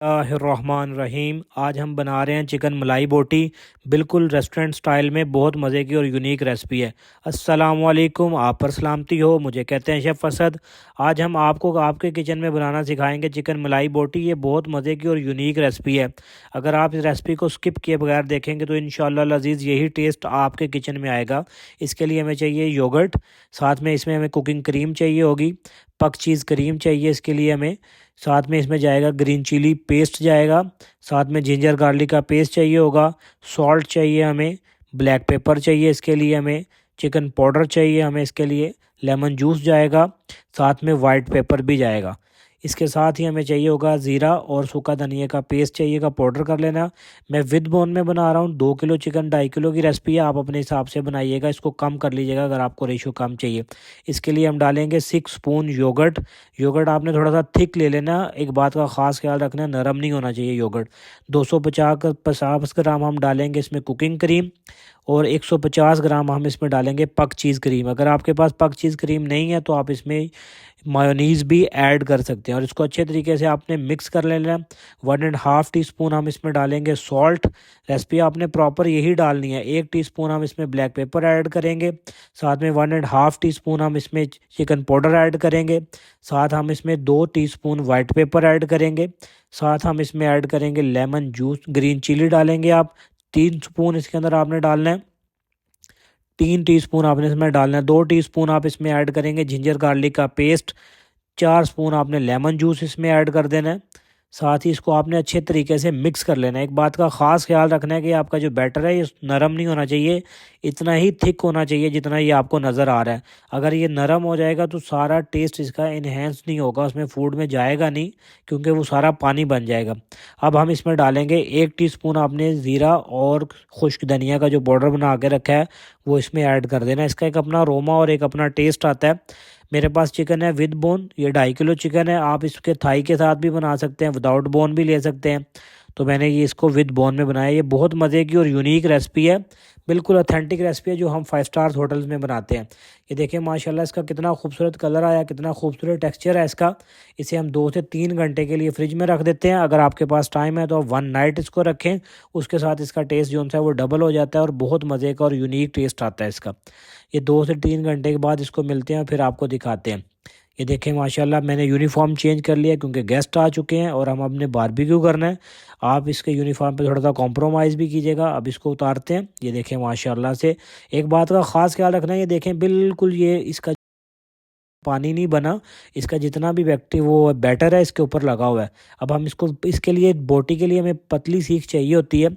रहीम। आज हम बना रहे हैं चिकन मलाई बोटी। बिल्कुल रेस्टोरेंट स्टाइल में बहुत मज़े की और यूनिक रेसिपी है। अस्सलाम वालेकुम, आप पर सलामती हो। मुझे कहते हैं शेफ़ असद। आज हम आपको आपके किचन में बनाना सिखाएंगे चिकन मलाई बोटी। ये बहुत मज़े की और यूनिक रेसिपी है। अगर आप इस रेसिपी को स्किप किए बगैर देखेंगे तो इंशाल्लाह लजीज़ यही टेस्ट आपके किचन में आएगा। इसके लिए हमें चाहिए योगर्ट, साथ में इसमें हमें कुकिंग क्रीम चाहिए होगी, पक चीज़ क्रीम चाहिए इसके लिए हमें, साथ में इसमें जाएगा ग्रीन चिली पेस्ट जाएगा, साथ में जिंजर गार्लिक का पेस्ट चाहिए होगा, सॉल्ट चाहिए हमें, ब्लैक पेपर चाहिए इसके लिए हमें, चिकन पाउडर चाहिए हमें इसके लिए, लेमन जूस जाएगा, साथ में वाइट पेपर भी जाएगा। इसके साथ ही हमें चाहिए होगा ज़ीरा और सूखा धनिया का पेस्ट चाहिएगा, पाउडर कर लेना। मैं विद बोन में बना रहा हूँ। 2 किलो चिकन 2.5 किलो की रेसिपी है, आप अपने हिसाब से बनाइएगा। इसको कम कर लीजिएगा अगर आपको रेशो कम चाहिए। इसके लिए हम डालेंगे 6 स्पून योगर्ट। योगर्ट आपने थोड़ा सा थिक ले लेना। एक बात का ख़ास ख्याल रखना, नरम नहीं होना चाहिए योगर्ट। 250 ग्राम हम डालेंगे इसमें कुकिंग क्रीम और 150 ग्राम हम इसमें डालेंगे पक चीज़ क्रीम। अगर आपके पास पक चीज़ क्रीम नहीं है तो आप इसमें मायोनीज़ भी ऐड कर सकते हैं और इसको अच्छे तरीके से आपने मिक्स कर लेना है। 1.5 टीस्पून हम इसमें डालेंगे सॉल्ट। रेसिपी आपने प्रॉपर यही डालनी है। 1 टीस्पून हम इसमें ब्लैक पेपर ऐड करेंगे, साथ में 1.5 टीस्पून हम इसमें चिकन पाउडर ऐड करेंगे, साथ हम इसमें 2 टीस्पून वाइट पेपर ऐड करेंगे, साथ हम इसमें ऐड करेंगे लेमन जूस, ग्रीन चिली डालेंगे आप 3 स्पून इसके अंदर आपने डालना है। 3 टीस्पून आपने इसमें डालना है। 2 टीस्पून आप इसमें ऐड करेंगे जिंजर गार्लिक का पेस्ट। 4 स्पून आपने लेमन जूस इसमें ऐड कर देना है। साथ ही इसको आपने अच्छे तरीके से मिक्स कर लेना है। एक बात का ख़ास ख्याल रखना है कि आपका जो बैटर है ये नरम नहीं होना चाहिए, इतना ही थिक होना चाहिए जितना ये आपको नज़र आ रहा है। अगर ये नरम हो जाएगा तो सारा टेस्ट इसका इन्हेंस नहीं होगा, उसमें फूड में जाएगा नहीं, क्योंकि वो सारा पानी बन जाएगा। अब हम इसमें डालेंगे 1 टीस्पून आपने ज़ीरा और खुश्क धनिया का जो पाउडर बना के रखा है वो इसमें ऐड कर देना। इसका एक अपना अरोमा और एक अपना टेस्ट आता है। मेरे पास चिकन है विद बोन, ये 2.5 किलो चिकन है। आप इसके थाई के साथ भी बना सकते हैं, विदाउट बोन भी ले सकते हैं। तो मैंने ये इसको विद बोन में बनाया। ये बहुत मज़े की और यूनिक रेसिपी है, बिल्कुल ऑथेंटिक रेसिपी है जो हम 5 स्टार होटल्स में बनाते हैं। ये देखिए माशाल्लाह इसका कितना खूबसूरत कलर आया, कितना खूबसूरत टेक्सचर है इसका। इसे हम 2 से 3 घंटे के लिए फ्रिज में रख देते हैं। अगर आपके पास टाइम है तो 1 नाइट इसको रखें, उसके साथ इसका टेस्ट जो है वो डबल हो जाता है और बहुत मज़े का और यूनिक टेस्ट आता है इसका। ये 2 से 3 घंटे के बाद इसको मिलते हैं, फिर आपको दिखाते हैं। ये देखें माशाल्लाह मैंने यूनिफॉर्म चेंज कर लिया क्योंकि गेस्ट आ चुके हैं और हम अपने बारबेक्यू करना है। आप इसके यूनिफॉर्म पे थोड़ा सा कॉम्प्रोमाइज़ भी कीजिएगा। अब इसको उतारते हैं। ये देखें माशाल्लाह से एक बात का ख़ास ख्याल रखना है, ये देखें बिल्कुल ये इसका पानी नहीं बना, इसका जितना भी वो बैटर है इसके ऊपर लगा हुआ है। अब हम इसको, इसके लिए बोटी के लिए हमें पतली सीख चाहिए होती है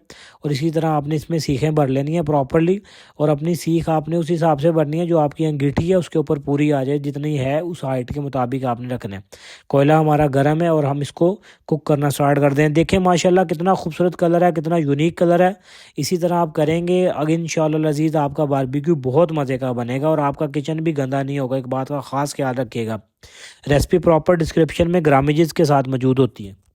और इसी तरह आपने इसमें सीखें भर लेनी है प्रॉपरली और अपनी सीख आपने उस हिसाब से भरनी है जो आपकी अंगीठी है उसके ऊपर पूरी आ जाए, जितनी है उस हाइट के मुताबिक आपने रखना है। कोयला हमारा गर्म है और हम इसको कुक करना स्टार्ट कर दें। देखें माशाल्लाह कितना खूबसूरत कलर है, कितना यूनिक कलर है। इसी तरह आप करेंगे अगर इंशाल्लाह लजीज़ आपका बारबेक्यू बहुत मज़े का बनेगा और आपका किचन भी गंदा नहीं होगा। एक बात का ख़ास ख्याल रखिएगा। रेसिपी प्रॉपर डिस्क्रिप्शन में ग्रामेजेस के साथ मौजूद होती है।